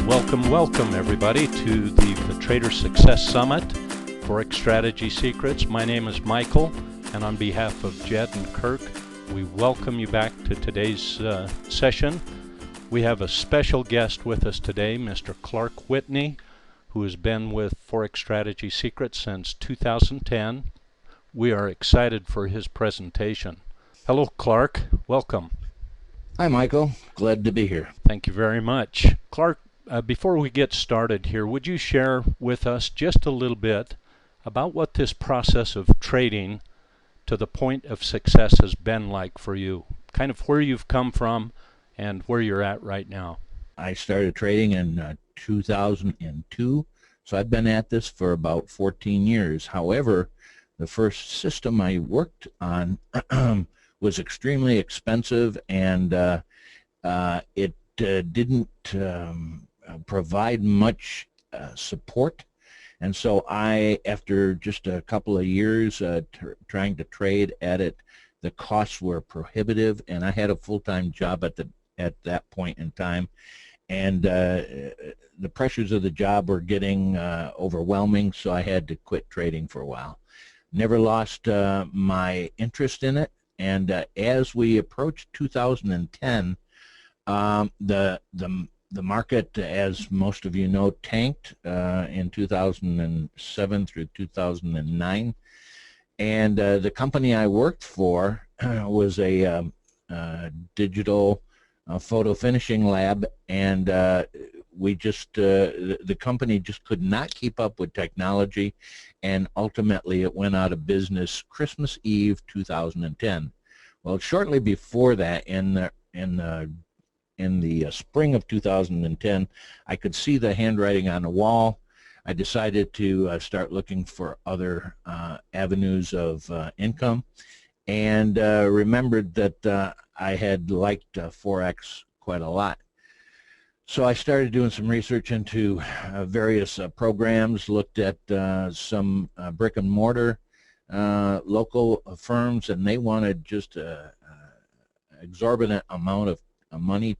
Welcome everybody to the Trader Success Summit, Forex Strategy Secrets. My name is Michael, and on behalf of Jed and Kirk, we welcome you back to today's session. We have a special guest with us today, Mr. Clark Whitney, who has been with Forex Strategy Secrets since 2010. We are excited for his presentation. Hello, Clark. Welcome. Hi, Michael. Glad to be here. Thank you very much. Clark, before we get started here, would you share with us just a little bit about what this process of trading to the point of success has been like for you? Kind of where you've come from and where you're at right now. I started trading in 2002, so I've been at this for about 14 years. However, the first system I worked on was extremely expensive, and it didn't provide much support. And so after just a couple of years trying to trade at it, the costs were prohibitive, and I had a full-time job at that point in time, and the pressures of the job were getting overwhelming, so I had to quit trading for a while. Never lost my interest in it, and as we approached 2010, the market, as most of you know, tanked in 2007 through 2009, and the company I worked for was a digital photo finishing lab, and the company just could not keep up with technology, and ultimately it went out of business Christmas Eve 2010. Well, shortly before that, in the spring of 2010, I could see the handwriting on the wall. I decided to start looking for other avenues of income, and remembered that I had liked Forex quite a lot. So I started doing some research into various programs, looked at some brick and mortar local firms, and they wanted just an exorbitant amount of money,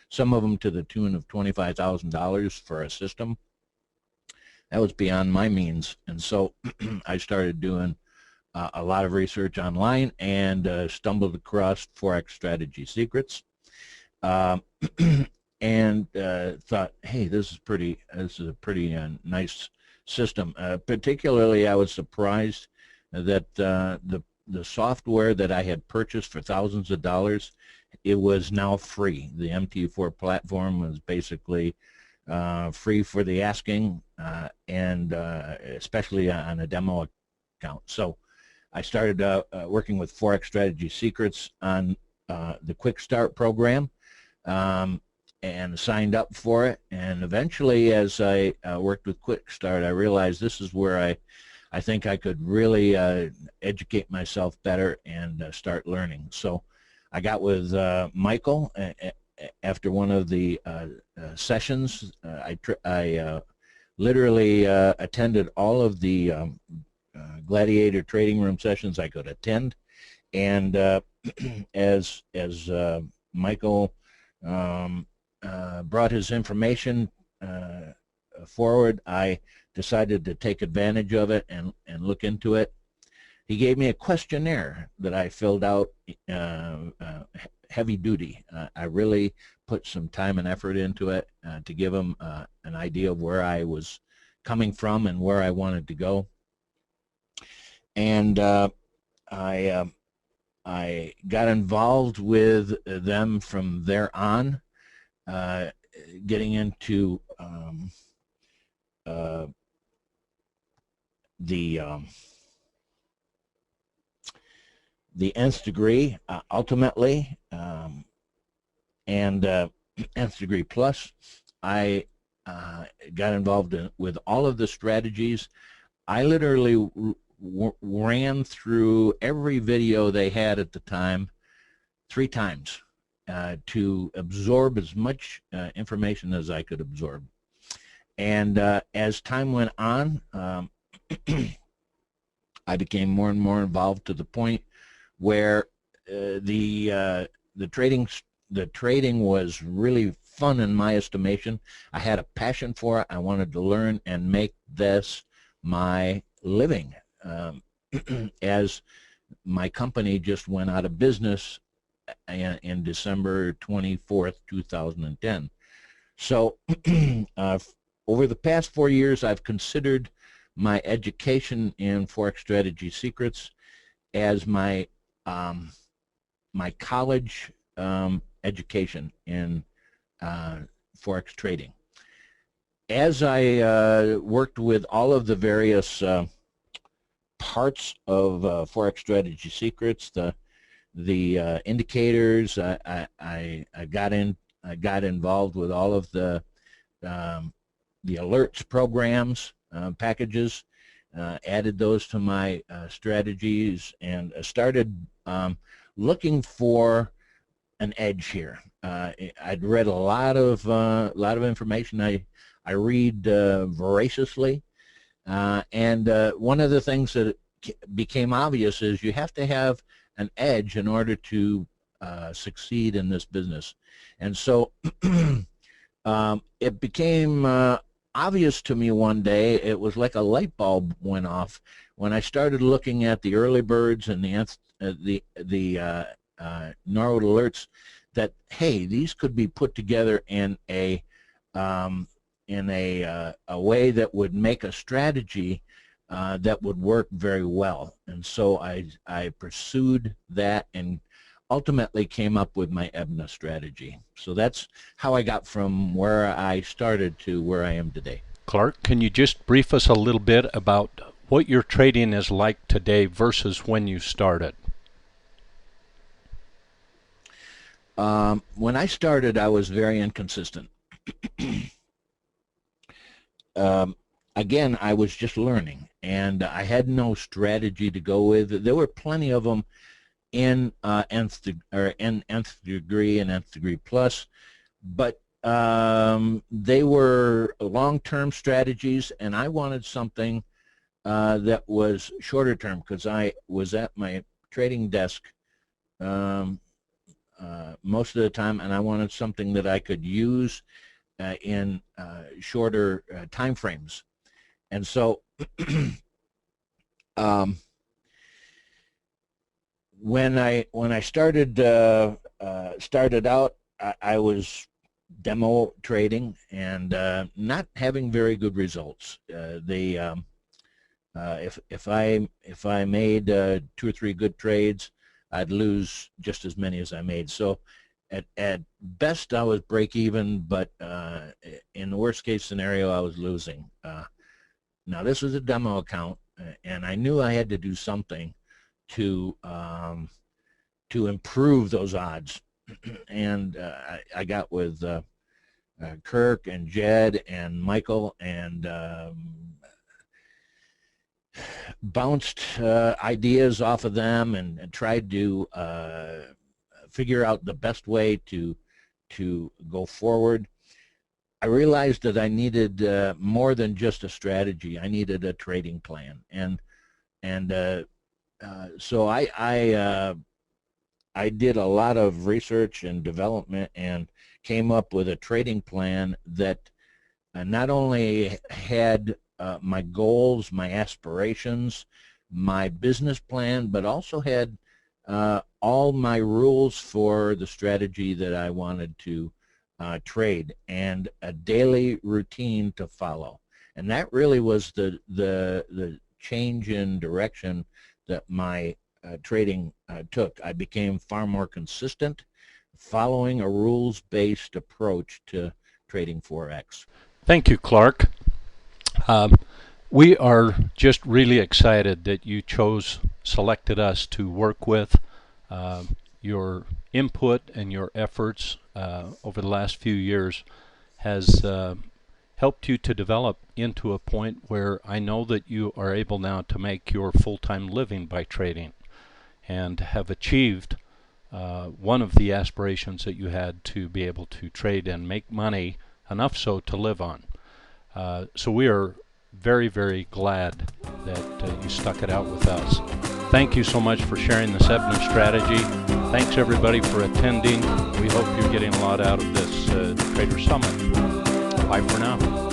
some of them to the tune of $25,000 for a system. That was beyond my means, and so I started doing a lot of research online and stumbled across Forex Strategy Secrets, and thought, hey, this is a pretty nice system. Particularly, I was surprised that the software that I had purchased for thousands of dollars, it was now free. The MT4 platform was basically free for the asking, and especially on a demo account. So I started working with Forex Strategy Secrets on the Quick Start program, and signed up for it. And eventually, as I worked with Quick Start, I realized this is where I think I could really educate myself better and start learning. So I got with Michael after one of the sessions. I literally attended all of the gladiator trading room sessions I could attend, and as Michael brought his information forward, I decided to take advantage of it and look into it. He gave me a questionnaire that I filled out, heavy duty. I really put some time and effort into it to give him an idea of where I was coming from and where I wanted to go. And I got involved with them from there on, getting into the nth degree, ultimately, and nth degree plus. I got involved with all of the strategies. I literally ran through every video they had at the time 3 times to absorb as much information as I could absorb. And as time went on, I became more and more involved to the point where the trading the trading was really fun in my estimation. I had a passion for it. I wanted to learn and make this my living. As my company just went out of business in December 24th, 2010. So over the past 4 years, I've considered my education in Forex strategy secrets as my my college education in Forex trading. As I worked with all of the various parts of Forex strategy secrets, the indicators, I got involved with all of the alerts programs, packages, added those to my strategies, and started looking for an edge here. I'd read a lot of information. I read voraciously, and one of the things that became obvious is you have to have an edge in order to succeed in this business. And so it became obvious to me one day. It was like a light bulb went off when I started looking at the early birds and the Norwood alerts, that hey, these could be put together in a way that would make a strategy that would work very well. And so I pursued that and ultimately came up with my ENBA strategy. So that's how I got from where I started to where I am today. Clark, can you just brief us a little bit about what your trading is like today versus when you started? When I started, I was very inconsistent. Again, I was just learning, and I had no strategy to go with. There were plenty of them in nth degree and nth degree plus, but they were long-term strategies, and I wanted something that was shorter term, because I was at my trading desk most of the time, and I wanted something that I could use in shorter time frames. And so when I started out, I was demo trading and not having very good results. If I made 2 or 3 good trades, I'd lose just as many as I made. So at best I was break even, but in the worst case scenario I was losing. Now this was a demo account, and I knew I had to do something to improve those odds. And I got with Kirk and Jed and Michael, and bounced ideas off of them, and tried to figure out the best way to go forward. I realized that I needed more than just a strategy. I needed a trading plan, and so I did a lot of research and development and came up with a trading plan that not only had my goals, my aspirations, my business plan, but also had all my rules for the strategy that I wanted to trade, and a daily routine to follow. And that really was the change in direction that my trading took. I became far more consistent, following a rules-based approach to trading Forex. Thank you, Clark. We are just really excited that you selected us to work with. Your input and your efforts over the last few years has helped you to develop into a point where I know that you are able now to make your full-time living by trading, and have achieved one of the aspirations that you had, to be able to trade and make money, enough so to live on. So we are very, very glad that you stuck it out with us. Thank you so much for sharing the Sebna strategy. Thanks everybody for attending. We hope you're getting a lot out of this Trader Summit. Bye for now.